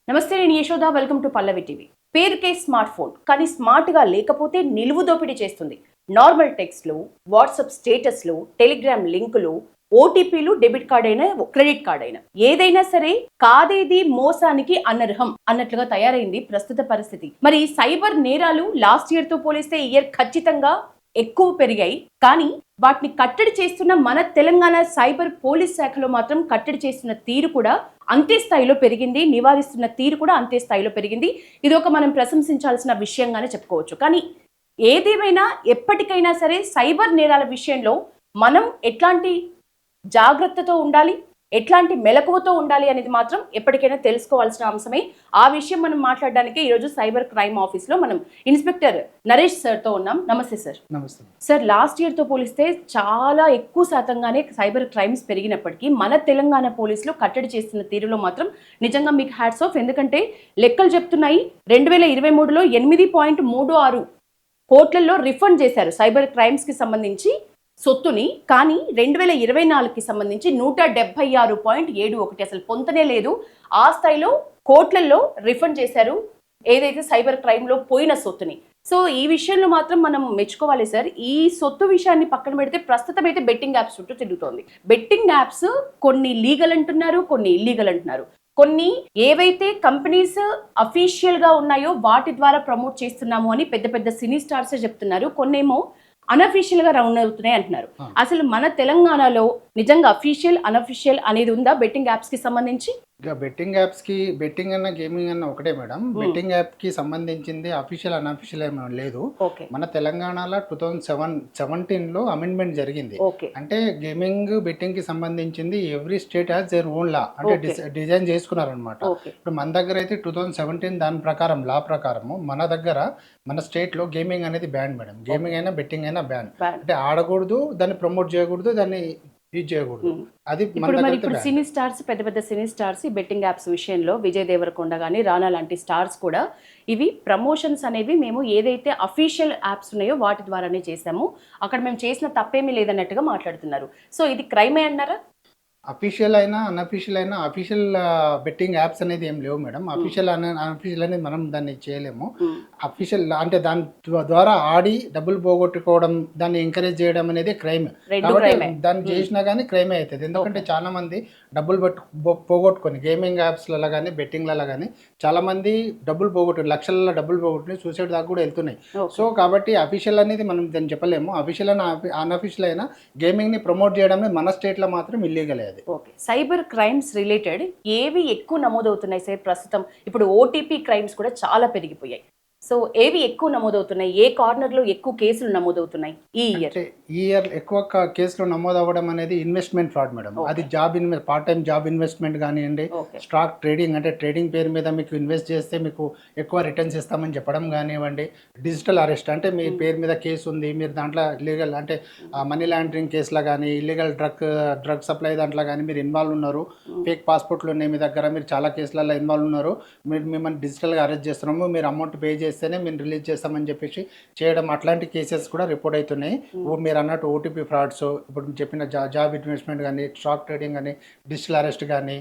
నమస్తే, నేను Yashoda. Welcome to Pallavi TV. పేరుకే స్మార్ట్ ఫోన్, కానీ స్మార్ట్గా లేకపోతే నిలువు దోపిడీ చేస్తుంది. నార్మల్ టెక్స్ట్లు, వాట్సాప్ స్టేటస్లు, టెలిగ్రామ్ లింకులు, ఓటీపీలు, డెబిట్ కార్డ్ అయినా క్రెడిట్ కార్డ్ అయినా ఏదైనా సరే కాదేది మోసానికి అనర్హం అన్నట్లుగా తయారైంది ప్రస్తుత పరిస్థితి. మరి సైబర్ నేరాలు లాస్ట్ ఇయర్ తో పోలిస్తే ఈ ఇయర్ ఖచ్చితంగా ఎక్కువ పెరిగాయి. కానీ వాటిని కట్టడి చేస్తున్న మన తెలంగాణ సైబర్ పోలీస్ శాఖలో మాత్రం కట్టడి చేస్తున్న తీరు కూడా అంతే స్థాయిలో పెరిగింది, నివారిస్తున్న తీరు కూడా అంతే స్థాయిలో పెరిగింది. ఇది ఒక మనం ప్రశంసించాల్సిన విషయంగానే చెప్పుకోవచ్చు. కానీ ఏదేమైనా ఎప్పటికైనా సరే సైబర్ నేరాల విషయంలో మనం ఎట్లాంటి జాగ్రత్తతో ఉండాలి, ఎట్లాంటి మెలకువతో ఉండాలి అనేది మాత్రం ఎప్పటికైనా తెలుసుకోవాల్సిన అంశమే. ఆ విషయం మనం మాట్లాడడానికి ఈరోజు సైబర్ క్రైమ్ ఆఫీస్లో మనం ఇన్స్పెక్టర్ నరేష్ సార్తో ఉన్నాం. నమస్తే సార్. నమస్తే సార్, లాస్ట్ ఇయర్తో పోలిస్తే చాలా ఎక్కువ శాతంగానే సైబర్ క్రైమ్స్ పెరిగినప్పటికీ మన తెలంగాణ పోలీసులు కట్టడి చేస్తున్న తీరులో మాత్రం నిజంగా మీకు హ్యాట్స్ ఆఫ్. ఎందుకంటే లెక్కలు చెప్తున్నాయి, 2023లో 8.36 కోట్లలో రిఫండ్ చేశారు సైబర్ క్రైమ్స్కి సంబంధించి సొత్తుని. కానీ 2024కి సంబంధించి 176.71, అసలు పొంతనే లేదు. ఆ స్థాయిలో కోట్లలో రిఫండ్ చేశారు ఏదైతే సైబర్ క్రైమ్లో పోయిన సొత్తుని. సో ఈ విషయంలో మాత్రం మనం మెచ్చుకోవాలి సార్. ఈ సొత్తు విషయాన్ని పక్కన పెడితే ప్రస్తుతం అయితే బెట్టింగ్ యాప్స్ చుట్టూ తిరుగుతోంది. బెట్టింగ్ యాప్స్ కొన్ని లీగల్ అంటున్నారు, కొన్ని ఇల్లీగల్ అంటున్నారు. కొన్ని ఏవైతే కంపెనీస్ అఫీషియల్ గా ఉన్నాయో వాటి ద్వారా ప్రమోట్ చేస్తున్నాము అని పెద్ద పెద్ద సినీ స్టార్స్ చెప్తున్నారు. కొన్నేమో అనఫీషియల్ గా రన్ అవుతున్నాయి అంటున్నారు. అసలు మన తెలంగాణలో నిజంగా అఫీషియల్ అనఫీషియల్ అనేది ఉందా బెట్టింగ్ యాప్స్ కి సంబంధించి? ఇక బెట్టింగ్ యాప్స్కి బెట్టింగ్ అన్న గేమింగ్ అన్న ఒకటే మేడం. బెట్టింగ్ యాప్కి సంబంధించింది అఫీషియల్ అన్అఫీషియల్ ఏమీ లేదు. మన తెలంగాణలో 2017లో అమెండ్మెంట్ జరిగింది. అంటే గేమింగ్ బెట్టింగ్ కి సంబంధించింది every state has their own లా, అంటే డిజైన్ చేసుకున్నారనమాట. ఇప్పుడు మన దగ్గర అయితే 2017 దాని ప్రకారం లా ప్రకారము మన దగ్గర మన స్టేట్ లో గేమింగ్ అనేది బ్యాన్ మేడం. గేమింగ్ అయినా బెట్టింగ్ అయినా బ్యాన్. అంటే ఆడకూడదు, దాన్ని ప్రమోట్ చేయకూడదు, దాన్ని యూజ్ చేయకూడదు. అది ఇప్పుడు సినీ స్టార్స్, పెద్ద పెద్ద సినీ స్టార్స్ ఈ బెట్టింగ్ యాప్స్ విషయంలో విజయ్ దేవరకొండ కానీ రానా లాంటి స్టార్స్ కూడా ఇవి ప్రమోషన్స్ అనేవి మేము ఏదైతే అఫీషియల్ యాప్స్ ఉన్నాయో వాటి ద్వారానే చేసాము, అక్కడ మేము చేసిన తప్పేమీ లేదన్నట్టుగా మాట్లాడుతున్నారు. సో ఇది క్రైమే అన్నారా? అఫీషియల్ అయినా అన్అఫీషియల్ అయినా అఫీషియల్ బెట్టింగ్ యాప్స్ అనేది ఏం లేవు మేడం. అఫీషియల్ అన్అఫీషియల్ అనేది మనం దాన్ని చేయలేము. అఫీషియల్ అంటే దాని ద్వారా ఆడి డబ్బులు పోగొట్టుకోవడం, దాన్ని ఎంకరేజ్ చేయడం అనేది క్రైమ్. కాబట్టి దాన్ని చేసినా కానీ క్రైమే అవుతుంది. ఎందుకంటే చాలా మంది డబ్బులు పోగొట్టుకొని గేమింగ్ యాప్స్లలో కానీ బెట్టింగ్లలో కానీ చాలా మంది డబ్బులు పోగొట్టు లక్షల డబ్బులు పోగొట్టుకుని సూసైడ్ దాకా కూడా వెళ్తున్నాయి. సో కాబట్టి అఫీషియల్ అనేది మనం దాన్ని చెప్పలేము. అఫీషియల్ అయినా అన్అఫీషియల్ అయినా గేమింగ్ ని ప్రమోట్ చేయడం మన స్టేట్ లో మాత్రం illegal. Okay, cyber crimes related ఏవి ఎక్కువ నమోదవుతున్నాయి సార్ ప్రస్తుతం? ఇప్పుడు ఓటీపీ క్రైమ్స్ కూడా చాలా పెరిగిపోయాయి. సో ఏవి ఎక్కువ నమోదవుతున్నాయి? ఏ కార్నర్ లో ఎక్కువ కేసులు నమోదవుతున్నాయి ఈ ఇయర్? ఎక్కువ కేసులు నమోదవ్వడం అనేది ఇన్వెస్ట్మెంట్ ఫ్రాడ్ మేడం. అది job part time job investment కానివ్వండి, స్టాక్ ట్రేడింగ్ అంటే ట్రేడింగ్ పేరు మీద మీకు ఇన్వెస్ట్ చేస్తే మీకు ఎక్కువ రిటర్న్స్ ఇస్తామని చెప్పడం కానివ్వండి, డిజిటల్ అరెస్ట్ అంటే మీ పేరు మీద కేసు ఉంది, మీరు దాంట్లో ఇల్లీగల్ అంటే మనీ లాండరింగ్ కేసులో కానీ ఇల్లీగల్ డ్రగ్ సప్లై దాంట్లో కానీ మీరు ఇన్వాల్వ్ ఉన్నారు, ఫేక్ పాస్పోర్ట్లు ఉన్నాయి మీ దగ్గర, మీరు చాలా కేసులలో ఇన్వాల్వ్ ఉన్నారు, మిమ్మల్ని డిజిటల్గా అరెస్ట్ చేస్తున్నాము, మీరు అమౌంట్ పే చేస్తేనే మేము రిలీజ్ చేస్తామని చెప్పేసి చేయడం, అట్లాంటి కేసెస్ కూడా రిపోర్ట్ అవుతున్నాయి. మీరు అన్నట్టు ఓటీపీ ఫ్రాడ్స్, ఇప్పుడు చెప్పిన జాబ్ ఇన్వెస్ట్మెంట్ కానీ, స్టాక్ ట్రేడింగ్ కానీ, డిజిటల్ అరెస్ట్ కానీ,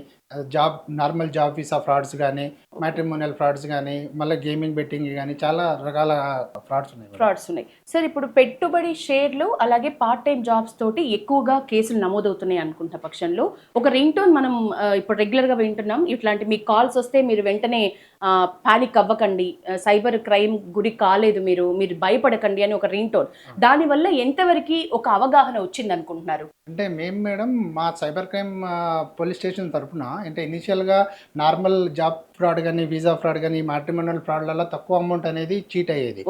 నార్మల్ జాబ్ వీసా ఫ్రాడ్స్ కానీ, మ్యాట్రిమోనియల్ ఫ్రాడ్స్ కానీ, మళ్ళీ గేమింగ్ బెట్టింగ్ కానీ చాలా రకాల ఫ్రాడ్స్ ఉన్నాయి సార్. ఇప్పుడు పెట్టుబడి షేర్లు అలాగే పార్ట్ టైం జాబ్స్ తోటి ఎక్కువగా కేసులు నమోదవుతున్నాయి అనుకుంటున్న పక్షంలో ఒక రింగ్ టోన్ మనం ఇప్పుడు రెగ్యులర్గా వింటున్నాం. ఇట్లాంటి మీకు కాల్స్ వస్తే మీరు వెంటనే పానిక్ అవ్వకండి, సైబర్ క్రైమ్ గురి కాలేదు, మీరు భయపడకండి అని ఒక రింగ్ టోన్. దానివల్ల ఎంతవరకు ఒక అవగాహన వచ్చింది అనుకుంటున్నారు? అంటే మేము మేడం మా సైబర్ క్రైమ్ పోలీస్ స్టేషన్ తరఫున అంటే ఇనిషియల్గా నార్మల్ జాబ్ ఫ్రాడ్ కానీ, వీసా ఫ్రాడ్ కానీ, మ్యాట్రిమోనియల్ ఫ్రాడ్లలో తక్కువ అమౌంట్ అనేది చీట్ అయ్యేది.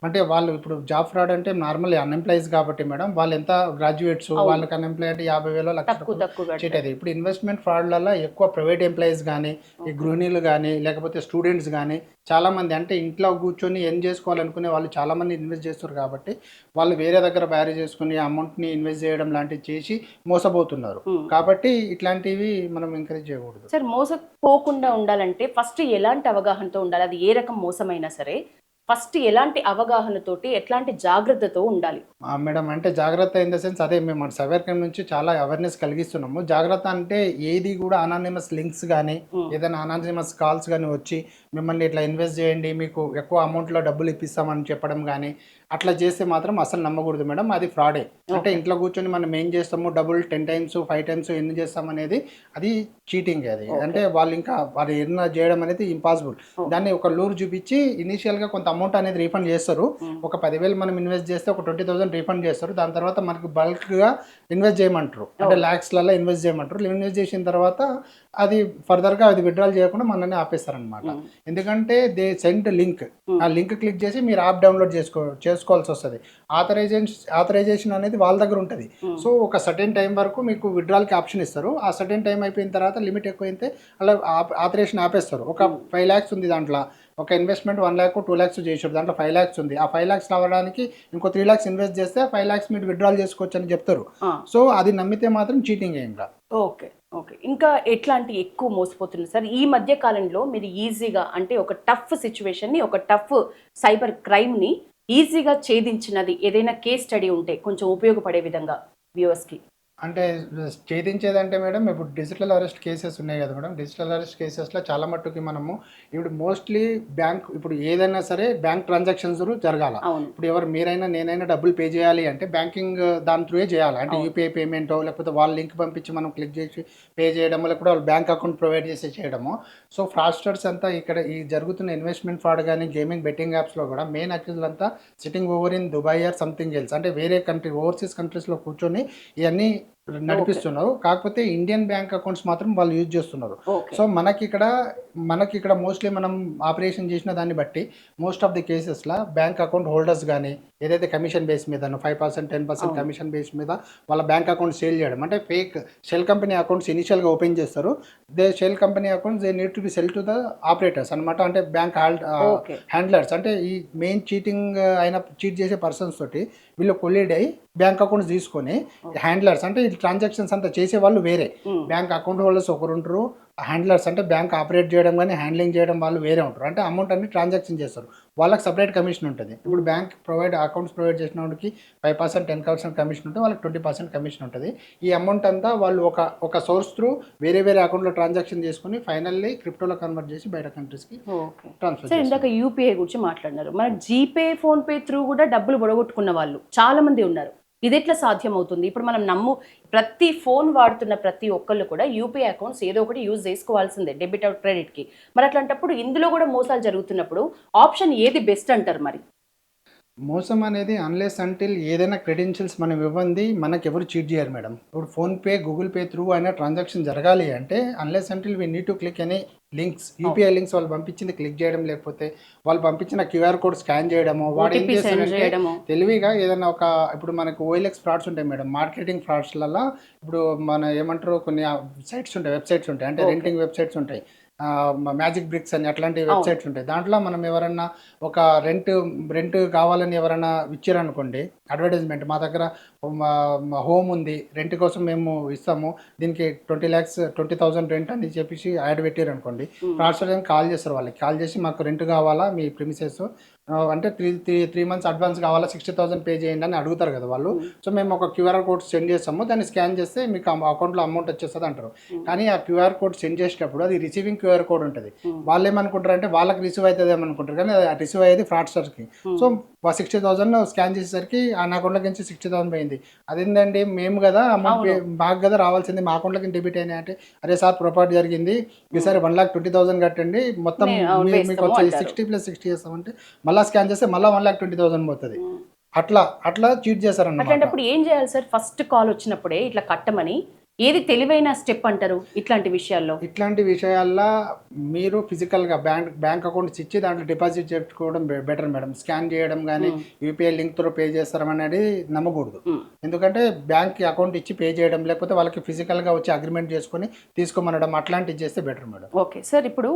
అంటే వాళ్ళు ఇప్పుడు జాబ్ ఫ్రాడ్ అంటే నార్మల్ అన్ఎంప్లాయీస్ కాబట్టి మేడం, వాళ్ళు ఎంత గ్రాడ్యుయేట్స్, వాళ్ళకి అన్ఎంప్లాయ్ అంటే 50,000 లక్ష చీట్ అయ్యేది. ఇప్పుడు ఇన్వెస్ట్మెంట్ ఫ్రాడ్లలో ఎక్కువ ప్రైవేట్ ఎంప్లాయీస్ కానీ, ఈ గృహిణీలు కానీ, లేకపోతే స్టూడెంట్స్ కానీ చాలా మంది అంటే ఇంట్లో కూర్చొని ఏం చేసుకోవాలనుకునే వాళ్ళు చాలా మంది ఇన్వెస్ట్ చేస్తారు. కాబట్టి వాళ్ళు వేరే దగ్గర బ్యారీ చేసుకుని అమౌంట్ని ఇన్వెస్ట్ చేయడం లాంటివి చేసి మోసపోతున్నారు. కాబట్టి ఇట్లాంటివి మనం ఎంకరేజ్ చేయకూడదు. సార్, మోసపోకుండా ఉండాలంటే ఫస్ట్ ఎలాంటి అవగాహనతో ఉండాలి? అది ఏ రకం మోసమైనా సరే ఫస్ట్ ఎలాంటి అవగాహనతోటి ఎట్లాంటి జాగ్రత్తతో ఉండాలి? మేడం అంటే జాగ్రత్త ఇన్ ద సెన్స్ అదే మేము మన సైబర్ క్రైమ్ నుంచి చాలా అవేర్నెస్ కలిగిస్తున్నాము. జాగ్రత్త అంటే ఏది కూడా అనానిమస్ లింక్స్ గానీ, ఏదైనా అనానిమస్ కాల్స్ గానీ వచ్చి మిమ్మల్ని ఇట్లా ఇన్వెస్ట్ చేయండి, మీకు ఎక్కువ అమౌంట్‌లో డబ్బులు ఇప్పిస్తామని చెప్పడం గానీ, అట్లా చేస్తే మాత్రం అసలు నమ్మకూడదు మేడం. అది ఫ్రాడే. అంటే ఇంట్లో కూర్చొని మనం ఏం చేస్తాము, డబ్బులు 10 టైమ్స్, 5 టైమ్స్ ఎర్న్ చేస్తామనేది అది చీటింగే అది. అంటే వాళ్ళు ఎర్న్ చేయడం అనేది ఇంపాసిబుల్. దాన్ని ఒక లూర్ చూపించి ఇనీషియల్‌గా కొంత అమౌంట్ అనేది రీఫండ్ చేస్తారు. ఒక 10,000 మనం ఇన్వెస్ట్ చేస్తే ఒక 20,000 రీఫండ్ చేస్తారు. దాని తర్వాత మనకు బల్క్‌గా ఇన్వెస్ట్ చేయమంటారు. అంటే లాక్స్‌లలో ఇన్వెస్ట్ చేయమంటారు. ఇన్వెస్ట్ చేసిన తర్వాత అది ఫర్దర్‌గా అది విత్‌డ్రాల్ చేయకుండా మనల్ని ఆపేస్తారనమాట. ఎందుకంటే దే సెండ్ లింక్. ఆ లింక్ క్లిక్ చేసి మీరు యాప్ డౌన్లోడ్ చేసుకోవాల్సి వస్తది. ఆథరైజేషన్ అనేది వాళ్ళ దగ్గర ఉంటది. సో ఒక సర్టెన్ టైం వరకు మీకు విత్‌డ్రాల్‌కి ఆప్షన్ ఇస్తారు. ఆ సర్టెన్ టైం అయిపోయిన తర్వాత లిమిట్ ఎక్కువైతే అలా ఆథరైజేషన్ ఆపేస్తారు. ఒక 5 లాక్స్ ఉంది దాంట్లో. ఒక ఇన్వెస్ట్‌మెంట్ 1 లాక్, 2 లాక్స్ చేసారు. దాంట్లో 5 లాక్స్ ఉంది. ఆ 5 లాక్స్ రావడానికి ఇంకో 3 లాక్స్ ఇన్వెస్ట్ చేస్తే 5 లాక్స్ మీరు విత్‌డ్రాల్ చేసుకోవచ్చు అని చెప్తారు. సో అది నమ్మితే మాత్రం చీటింగే ఇంకా. ఓకే. ఓకే. ఇంకా ఎట్లాంటి ఎక్కువ మోసపోతున్నారు సార్? ఈ మధ్య కాలంలో మీరు ఈజీగా అంటే ఒక టఫ్ సిట్యుయేషన్‌ని, ఒక టఫ్ సైబర్ క్రైమ్‌ని ఈజీగా ఛేదించినది ఏదైనా కేస్ స్టడీ ఉంటే కొంచెం ఉపయోగపడే విధంగా వ్యూవర్స్‌కి. అంటే ఛేదించేదంటే మేడం ఇప్పుడు డిజిటల్ అరెస్ట్ కేసెస్ ఉన్నాయి కదా మేడం. డిజిటల్ అరెస్ట్ కేసెస్‌లో చాలా మట్టుకి మనము ఇప్పుడు మోస్ట్‌లీ ఇప్పుడు ఏదైనా సరే బ్యాంక్ ట్రాన్సాక్షన్స్ జరగాల. అవును. ఇప్పుడు మీరైనా నేనైనా డబ్బులు పే చేయాలి అంటే బ్యాంకింగ్ దాని త్రూయే చేయాలి. అంటే యూపీఐ పేమెంటో లేకపోతే వాళ్ళ లింక్ పంపించి మనం క్లిక్ చేసి పే చేయడమో లేకపోతే వాళ్ళు బ్యాంక్ అకౌంట్ ప్రొవైడ్ చేసి చేయడము. సో ఫ్రాడ్‌స్టర్స్ అంతా ఇక్కడ ఈ జరుగుతున్న ఇన్వెస్ట్‌మెంట్ ఫ్రాడ్ గానీ, గేమింగ్ బెట్టింగ్ యాప్స్‌లో కూడా మెయిన్ అక్యూజ్డ్ అంతా sitting over in Dubai or something else. అంటే వేరే కంట్రీ ఓవర్‌సీస్ కంట్రీస్‌లో కూర్చొని ఇయన్నీ నడిపిస్తున్నారు. కాకపోతే ఇండియన్ బ్యాంక్ అకౌంట్స్ మాత్రం వాళ్ళు యూజ్ చేస్తున్నారు. సో మనకిక్కడ మోస్ట్‌లీ మనం ఆపరేషన్ చేసిన దాన్ని బట్టి మోస్ట్ ఆఫ్ ది కేసెస్‌లో బ్యాంక్ అకౌంట్ హోల్డర్స్ గానీ, ఏదైతే కమిషన్ బేస్ మీదనో 5%, 10% కమిషన్ బేస్ మీద వాళ్ళ బ్యాంక్ అకౌంట్ సేల్ చేయడం. అంటే ఫేక్ షెల్ కంపెనీ అకౌంట్స్ ఇనిషియల్‌గా ఓపెన్ చేస్తారు. Shell company accounts they need to be sell to the operators అనమాట. అంటే బ్యాంక్ హ్యాండ్లర్స్. అంటే ఈ మెయిన్ చీట్ చేసే పర్సన్స్ తోటి వీళ్ళు కొలీడ్ అయ్యి బ్యాంక్ అకౌంట్స్ తీసుకొని హ్యాండ్లర్స్ అంటే ఈ ట్రాన్సాక్షన్స్ అంతా చేసే వాళ్ళు వేరే. బ్యాంక్ అకౌంట్ హోల్డర్స్ ఒకరుంటారు. హ్యాండ్లర్స్ అంటే బ్యాంక్ ఆపరేట్ చేయడం కానీ హ్యాండ్లింగ్ చేయడం వాళ్ళు వేరే ఉంటారు. అంటే అమౌంట్ అన్ని ట్రాన్సాక్షన్ చేస్తారు. వాళ్ళకి సపరేట్ కమిషన్ ఉంటుంది. ఇప్పుడు బ్యాంక్ అకౌంట్స్ ప్రొవైడ్ చేసిన వాడికి 5%, 10% కమిషన్ ఉంటే వాళ్ళకి 20% కమిషన్ ఉంటుంది. ఈ అమౌంట్ అంతా వాళ్ళు ఒక సోర్స్ త్రూ వేరే అకౌంట్లో ట్రాన్సాక్షన్ చేసుకుని ఫైనల్లీ క్రిప్టోలో కన్వర్ట్ చేసి బయట కంట్రీస్కి ట్రాన్స్ఫర్ చేస్తారు. ఇందాక యూపీఐ గురించి మాట్లాడినారు. మనకి జీపే, ఫోన్పే త్రూ కూడా డబ్బులు పొడగొట్టుకున్న వాళ్ళు చాలా మంది ఉన్నారు. ఇది ఎట్లా సాధ్యం అవుతుంది? ఇప్పుడు మనం ప్రతి ఫోన్ వాడుతున్న ప్రతి ఒక్కళ్ళు కూడా యూపీఐ అకౌంట్స్ ఏదో ఒకటి యూజ్ చేసుకోవాల్సిందే డెబిట్ ఆర్ క్రెడిట్కి. మరి అట్లాంటప్పుడు ఇందులో కూడా మోసాలు జరుగుతున్నప్పుడు ఆప్షన్ ఏది బెస్ట్ అంటారు మరి? మోసం అనేది అన్లెస్ అంటిల్ ఏదైనా క్రెడెన్షియల్స్ మనం ఇవ్వండి మనకెవరు చీట్ చేయరు మేడం. ఇప్పుడు ఫోన్పే, గూగుల్ పే త్రూ అయినా ట్రాన్సాక్షన్ జరగాలి అంటే unless until we need to click any links, UPI links వాళ్ళు పంపించింది క్లిక్ చేయడం, లేకపోతే వాళ్ళు పంపించిన క్యూఆర్ కోడ్ స్కాన్ చేయడము. వాడు ఏం చేస్తాడంటే తెలివిగా ఏదైనా ఇప్పుడు మనకు ఓఎల్ఎక్స్ ఫ్రాడ్స్ ఉంటాయి మేడం. మార్కెటింగ్ ఫ్రాడ్స్లలో ఇప్పుడు మన ఏమంటారు కొన్ని సైట్స్ ఉంటాయి, వెబ్సైట్స్ ఉంటాయి. అంటే రెంటింగ్ వెబ్సైట్స్ ఉంటాయి. మ్యాజిక్ బ్రిక్స్ అని అట్లాంటి వెబ్సైట్స్ ఉంటాయి. దాంట్లో మనం ఎవరన్నా ఒక రెంట్ కావాలని ఎవరైనా ఇచ్చారనుకోండి అడ్వర్టైజ్మెంట్, మా దగ్గర హోమ్ ఉంది, రెంట్ కోసం మేము ఇస్తాము, దీనికి 20,000 రెంట్ అని చెప్పేసి యాడ్ పెట్టారనుకోండి. ఫ్రాడ్స్టర్ కాల్ చేస్తారు. వాళ్ళకి కాల్ చేసి మాకు రెంట్ కావాలా మీ ప్రిమిసెస్ అంటే 3 months అడ్వాన్స్ కావాలా, 60,000 పే చేయండి అని అడుగుతారు కదా వాళ్ళు. సో మేము ఒక క్యూఆర్ కోడ్ సెండ్ చేస్తాము, దాన్ని స్కాన్ చేస్తే మీకు అకౌంట్లో అమౌంట్ వచ్చేస్తుంది అంటారు. కానీ ఆ క్యూఆర్ కోడ్ సెండ్ చేసేటప్పుడు అది రిసీవింగ్ క్యూఆర్ కోడ్ ఉంటుంది. వాళ్ళు ఏమనుకుంటారు అంటే వాళ్ళకి రిసీవ్ అవుతుంది ఏమనుకుంటారు, కానీ అది రిసీవ్ అయ్యేది ఫ్రాడ్స్టర్స్కి. సో 60,000 స్కాన్ చేసేసరికి ఆ నా అకౌంట్లోకి నుంచి 60,000 పోయింది. అదేంటండి మేము కదా అమౌంట్ మాకు కదా రావాల్సింది, మా అకౌంట్లోకి డెబిట్ అయినాయి అంటే అరే సార్ పొరపాటు జరిగింది, ఈసారి 1,20,000 కట్టండి, మొత్తం మీకు వచ్చి 60 + 60 చేస్తామంటే మళ్ళీ స్కాన్ చేస్తే మళ్ళీ 1,20,000 పోతుంది. అట్లా చీట్ చేశారన్నమాట. అట్లాంటప్పుడు ఏం చేయాలి సార్? ఫస్ట్ కాల్ వచ్చినప్పుడే ఇట్లా కట్టమని ఏది తెలివైన స్టెప్ అంటారు ఇట్లాంటి విషయాల్లో? మీరు ఫిజికల్గా బ్యాంక్ అకౌంట్స్ ఇచ్చి దాంట్లో డిపాజిట్ చేసుకోవడం బెటర్ మేడం. స్కాన్ చేయడం కానీ యూపీఐ లింక్ తో పే చేస్తారనేది నమ్మకూడదు. ఎందుకంటే బ్యాంక్ అకౌంట్ ఇచ్చి పే చేయడం, లేకపోతే వాళ్ళకి ఫిజికల్గా వచ్చి అగ్రిమెంట్ చేసుకుని తీసుకోమనడం అట్లాంటివి చేస్తే బెటర్ మేడం. ఓకే సార్, ఇప్పుడు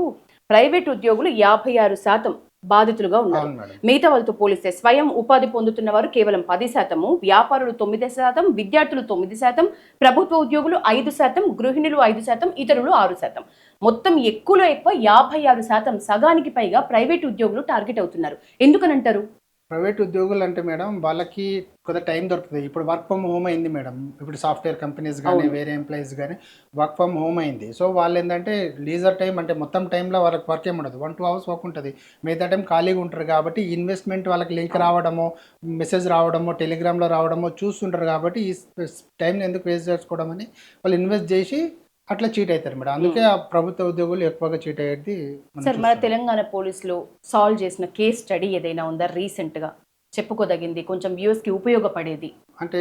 ప్రైవేట్ ఉద్యోగులు 56% బాధితులుగా ఉన్నారు. అవును మేడం. మిగతా వాళ్ళతో పోలిస్తే స్వయం ఉపాధి పొందుతున్న వారు కేవలం 10%, వ్యాపారులు 9%, విద్యార్థులు 9%, ప్రభుత్వ ఉద్యోగులు 5%, గృహిణులు 5%, ఇతరులు 6%. మొత్తం ఎక్కువలో ఎక్కువ 56%, సగానికి పైగా ప్రైవేట్ ఉద్యోగులు టార్గెట్ అవుతున్నారు. ఎందుకనంటారు? ప్రైవేట్ ఉద్యోగులు అంటే మేడం వాళ్ళకి కొద్దిగా టైం దొరుకుతుంది. ఇప్పుడు వర్క్ ఫ్రమ్ హోమ్ అయింది మేడం. ఇప్పుడు సాఫ్ట్వేర్ కంపెనీస్ కానీ వేరే ఎంప్లాయీస్ కానీ వర్క్ ఫ్రమ్ హోమ్ అయింది. సో వాళ్ళు ఏంటంటే లీజర్ టైం అంటే మొత్తం టైంలో వాళ్ళకి వర్క్ ఏమి ఉండదు. 1-2 అవర్స్ వర్క్ ఉంటుంది. మిగతా టైం ఖాళీగా ఉంటారు కాబట్టి ఇన్వెస్ట్మెంట్ వాళ్ళకి లింక్ రావడము, మెసేజ్ రావడము, టెలిగ్రామ్లో రావడము చూస్తుంటారు కాబట్టి ఈ టైంని ఎందుకు వేస్ట్ చేసుకోవడం అని వాళ్ళు ఇన్వెస్ట్ చేసి అట్లా చీట్ అవుతారు మేడం. అందుకే ఆ ప్రభుత్వ ఉద్యోగులు ఎక్కువగా చీట్ అయ్యేది మనం సార్, మన చూస్తున్నాం. తెలంగాణ పోలీసులు సాల్వ్ చేసిన కేస్ స్టడీ ఏదైనా ఉందా రీసెంట్ గా చెప్పుకోదగింది, కొంచెం వ్యూస్ కి ఉపయోగపడేది, అంటే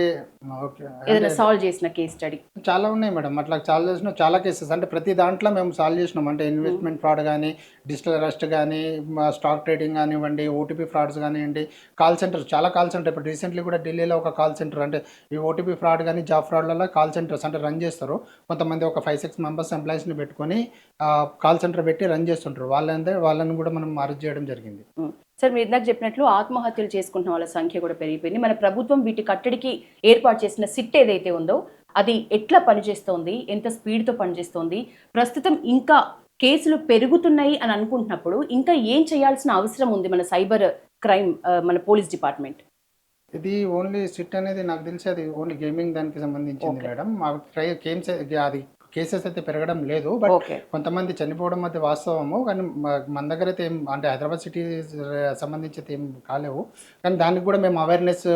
ఓకే ఏదైనా సాల్వ్ చేసిన కేస్ స్టడీ? చాలా ఉన్నాయి మేడం. అట్లా సాల్వ్ చేసిన చాలా కేసెస్ అంటే ప్రతి దాంట్లో మేము సాల్వ్ చేసినాం. అంటే ఇన్వెస్ట్మెంట్ ఫ్రాడ్ కానీ, డిజిటల్ అరెస్ట్ కానీ, స్టాక్ ట్రేడింగ్ కానివ్వండి, ఓటీపీ ఫ్రాడ్స్ కానివ్వండి, కాల్ సెంటర్స్ చాలా కాల్ సెంటర్. ఇప్పుడు రీసెంట్లీ కూడా ఢిల్లీలో ఒక కాల్ సెంటర్ అంటే ఈ ఓటీపీ ఫ్రాడ్ కానీ జాబ్ ఫ్రాడ్లలో కాల్ సెంటర్స్ అంటే రన్ చేస్తారు. కొంతమంది ఒక 5-6 మెంబర్స్ ఎంప్లాయీస్ని పెట్టుకొని కాల్ సెంటర్ పెట్టి రన్ చేస్తుంటారు. వాళ్ళని కూడా మనం అరెస్ట్ చేయడం జరిగింది. సార్, మీరు ఇందాక చెప్పినట్లు ఆత్మహత్యలు చేసుకుంటున్న వాళ్ళ సంఖ్య కూడా పెరిగిపోయింది. మన ప్రభుత్వం వీటి కట్టడికి ఏర్పాటు చేసిన సిట్ ఏదైతే ఉందో అది ఎట్లా పనిచేస్తోంది, ఎంత స్పీడ్తో పనిచేస్తోంది, ప్రస్తుతం ఇంకా కేసులు పెరుగుతున్నాయి అని అనుకుంటున్నప్పుడు ఇంకా ఏం చేయాల్సిన అవసరం ఉంది మన సైబర్ క్రైమ్, మన పోలీస్ డిపార్ట్మెంట్? ఇది ఓన్లీ సిట్ అనేది నాకు తెలిసి అది ఓన్లీ గేమింగ్ దానికి సంబంధించింది మేడం. గేమ్స్ అది కేసెస్ అయితే పెరగడం లేదు. బట్ కొంతమంది చనిపోవడం అయితే వాస్తవము. కానీ మన దగ్గర అయితే ఏం అంటే హైదరాబాద్ సిటీ సంబంధించి అయితే ఏం కాలేవు. కానీ దానికి కూడా మేము అవేర్నెస్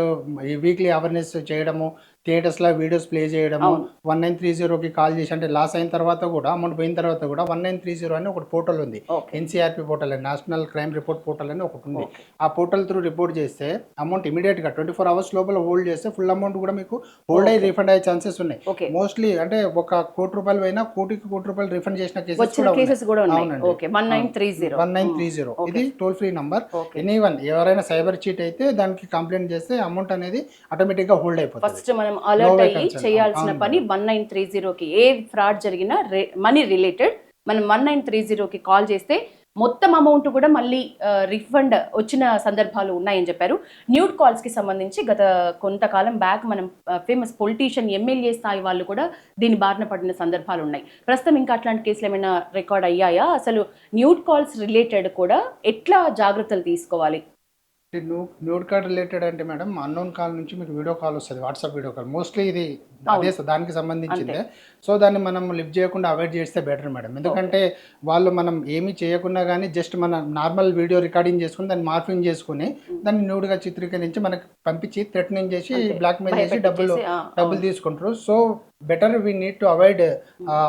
ఈ వీక్లీ అవేర్నెస్ చేయడము, థియేటర్స్లో వీడియోస్ ప్లే చేయడము, 1930కి కాల్ చేసి అంటే లాస్ అయిన తర్వాత కూడా అమౌంట్ పోయిన తర్వాత కూడా 1930 అని ఒకటి పోర్టల్ ఉంది. ఎన్సీఆర్పీ పోర్టల్ అని, నేషనల్ క్రైమ్ రిపోర్ట్ పోర్టల్ అని ఒకటి ఉంది. ఆ పోర్టల్ త్రూ రిపోర్ట్ చేస్తే అమౌంట్ ఇమీడియట్గా 24 అవర్స్ లోపల హోల్డ్ చేస్తే ఫుల్ అమౌంట్ కూడా మీకు హోల్డ్ అయ్యి రీఫండ్ అయ్యే ఛాన్సెస్ ఉన్నాయి. మోస్ట్లీ అంటే ఒక ₹1 కోటి పోయినా ₹1 రిఫండ్ చేసిన కేసెస్ కూడా ఉన్నాయి. 1930 ఇది టోల్ ఫ్రీ నంబర్. ఎనీవన్ ఎవరైనా సైబర్ చీట్ అయితే దానికి కంప్లైంట్ చేస్తే అమౌంట్ అనేది ఆటోమేటిక్ గా హోల్డ్ అయిపోతుంది. ఫస్ట్ మనం అలర్ట్ అయ్యి చేయాల్సిన పని 1930కి ఏ ఫ్రాడ్ జరిగినా మనీ రిలేటెడ్ మనం 1930కి కాల్ చేస్తే మొత్తం అమౌంట్ కూడా మళ్ళీ రిఫండ్ వచ్చిన సందర్భాలు ఉన్నాయని చెప్పారు. న్యూడ్ కాల్స్కి సంబంధించి గత కొంతకాలం బ్యాక్ మనం ఫేమస్ పొలిటీషియన్, ఎమ్మెల్యే స్థాయి వాళ్ళు కూడా దీని బారిన పడిన సందర్భాలు ఉన్నాయి. ప్రస్తుతం ఇంకా అట్లాంటి కేసులు ఏమైనా రికార్డ్ అయ్యాయా? అసలు న్యూడ్ కాల్స్ రిలేటెడ్ కూడా ఎట్లా జాగ్రత్తలు తీసుకోవాలి? న్యూడ్ కాల్ రిలేటెడ్ అంటే మేడం అన్నోన్ కాల్ నుంచి మీకు వీడియో కాల్ వస్తుంది, వాట్సాప్ వీడియో కాల్. మోస్ట్లీ ఇది అదే దానికి సంబంధించిందే. సో దాన్ని మనం లిఫ్ట్ చేయకుండా అవాయిడ్ చేస్తే బెటర్ మేడం. ఎందుకంటే వాళ్ళు మనం ఏమీ చేయకుండా కానీ జస్ట్ మన నార్మల్ వీడియో రికార్డింగ్ చేసుకుని దాన్ని మార్ఫింగ్ చేసుకుని దాన్ని న్యూడ్గా చిత్రీకరించి మనకి పంపించి థ్రెటనింగ్ చేసి బ్లాక్మెయిల్ చేసి డబ్బులు తీసుకుంటారు. So better we need to avoid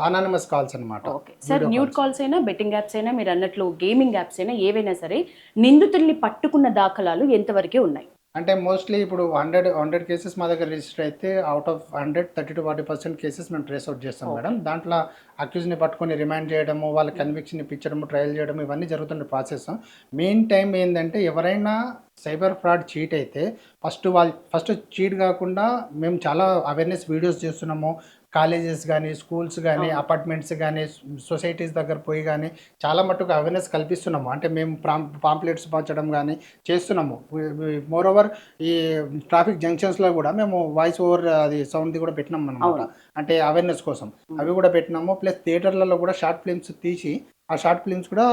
anonymous calls అనమాట. సార్, న్యూడ్ కాల్స్ అయినా, బెట్టింగ్ యాప్స్ అయినా, మీరు అన్నట్లు గేమింగ్ యాప్స్ అయినా, ఏవైనా సరే నిందితుల్ని పట్టుకున్న దాఖలాలు ఎంతవరకే ఉన్నాయి? అంటే మోస్ట్లీ ఇప్పుడు 100 కేసెస్ మా దగ్గర రిజిస్టర్ అయితే అవుట్ ఆఫ్ 100 30-40% కేసెస్ మేము ట్రేస్ అవుట్ చేస్తాం మేడం. దాంట్లో అక్యూజ్ని పట్టుకొని రిమాండ్ చేయడము, వాళ్ళ కన్విక్షన్ ఇప్పించడము, ట్రయల్ చేయడం ఇవన్నీ జరుగుతున్న ప్రాసెస్. మెయిన్ టైం ఏంటంటే ఎవరైనా సైబర్ ఫ్రాడ్ చీట్ అయితే ఫస్ట్ చీట్ కాకుండా మేము చాలా అవేర్నెస్ వీడియోస్ చేస్తున్నాము. కాలేజెస్ కానీ, స్కూల్స్ కానీ, అపార్ట్మెంట్స్ కానీ, సొసైటీస్ దగ్గర పోయి కానీ చాలా మట్టుకు అవేర్నెస్ కల్పిస్తున్నాము. అంటే మేము పాంప్లెట్స్ పంచడం కానీ చేస్తున్నాము. మోర్ ఓవర్ ఈ ట్రాఫిక్ జంక్షన్స్లో కూడా మేము వాయిస్ ఓవర్ అది సౌండ్ది కూడా పెట్టినాం అనమాట. అంటే అవేర్నెస్ కోసం అవి కూడా పెట్టినాము. ప్లస్ థియేటర్లలో కూడా షార్ట్ ఫిల్మ్స్ తీసి ఆ షార్ట్ ఫిల్మ్స్ కూడా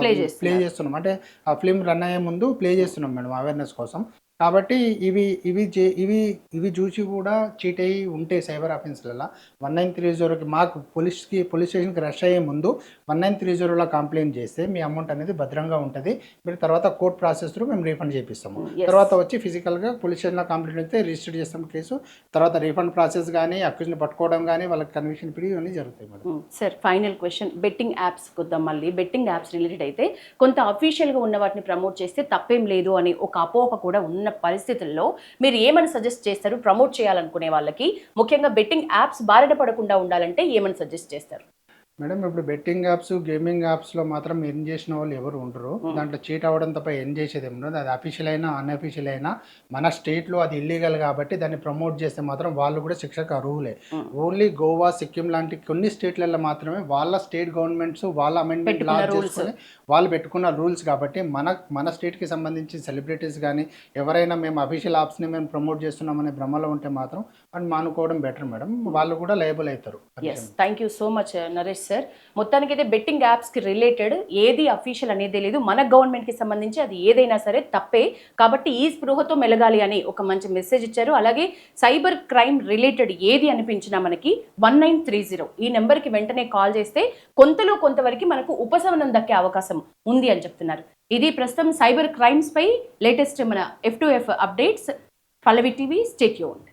ప్లే చేస్తున్నాం. అంటే ఆ ఫిల్మ్ రన్ అయ్యే ముందు ప్లే చేస్తున్నాం మేడం అవేర్నెస్ కోసం. కాబట్టి ఇవి చూసి కూడా చీట్ అయ్యి ఉంటే సైబర్ ఆఫెన్స్లలో 1930కి మాకు పోలీస్ స్టేషన్కి రష్ అయ్యే ముందు 1930లో కంప్లైంట్ చేస్తే మీ అమౌంట్ అనేది భద్రంగా ఉంటుంది. మీరు తర్వాత కోర్ట్ ప్రాసెస్ త్రూ మేము రీఫండ్ చేపిస్తాము. తర్వాత వచ్చి ఫిజికల్గా పోలీస్ స్టేషన్లో కంప్లైంట్ అయితే రిజిస్టర్ చేస్తాం కేసు. తర్వాత రీఫండ్ ప్రాసెస్ కానీ, అక్యూజ్ని పట్టుకోవడం కానీ, వాళ్ళకి కన్విక్షన్ పీరియడ్ ఇవన్నీ జరుగుతాయి madam. Sir, final question, betting apps కొద్దాం. మళ్ళీ బెట్టింగ్ యాప్స్ రిలేటెడ్ అయితే కొంత అఫీషియల్గా ఉన్న వాటిని ప్రమోట్ చేస్తే తప్పేం లేదు అని ఒక అపోహ కూడా ఉన్న పరిస్థితుల్లో మీరు ఏమని సజెస్ట్ చేస్తారు ప్రమోట్ చేయాలనుకునే వాళ్ళకి? ముఖ్యంగా బెట్టింగ్ యాప్స్ బారిన పడకుండా ఉండాలంటే ఏమని సజెస్ట్ చేస్తారు? మేడం ఇప్పుడు బెట్టింగ్ యాప్స్ గేమింగ్ యాప్స్లో మాత్రం ఎర్న్ చేసిన వాళ్ళు ఎవరు ఉండరు. దాంట్లో చీట్ అవ్వడం తప్ప ఎర్న్ చేసేది ఏముండదు. అది అఫీషియల్ అయినా అన్అఫీషియల్ అయినా మన స్టేట్లో అది ఇల్లీగల్ కాబట్టి దాన్ని ప్రమోట్ చేస్తే మాత్రం వాళ్ళు కూడా శిక్షకు అర్హులే. ఓన్లీ గోవా, సిక్కిం లాంటి కొన్ని స్టేట్లలో మాత్రమే వాళ్ళ స్టేట్ గవర్నమెంట్స్ వాళ్ళ అమెండ్మెంట్ లా చేసుకొని వాళ్ళు పెట్టుకున్న రూల్స్ కాబట్టి మన స్టేట్కి సంబంధించి సెలబ్రిటీస్ కానీ ఎవరైనా మేము అఫీషియల్ యాప్స్ని మేము ప్రమోట్ చేస్తున్నామనే భ్రమలో ఉంటే మాత్రం అని మానుకోవడం బెటర్ మేడం. వాళ్ళు కూడా లయబుల్ అవుతారు. Yes, thank you so much Naresh sir. మొత్తానికి అయితే బెట్టింగ్ యాప్స్కి రిలేటెడ్ ఏది అఫీషియల్ అనేది లేదు. మన గవర్నమెంట్కి సంబంధించి అది ఏదైనా సరే తప్పే, కాబట్టి ఈ స్పృహతో మెలగాలి అని ఒక మంచి మెసేజ్ ఇచ్చారు. అలాగే సైబర్ క్రైమ్ రిలేటెడ్ ఏది అనిపించినా మనకి 1930 ఈ నెంబర్కి వెంటనే కాల్ చేస్తే కొంతలో కొంతవరకు మనకు ఉపశమనం దక్కే అవకాశం ఉంది అని చెప్తున్నారు. ఇది ప్రస్తుతం సైబర్ క్రైమ్స్ పై లేటెస్ట్ మన F2F అప్డేట్స్. పల్లవి టీవీ, స్టే ట్యూన్డ్.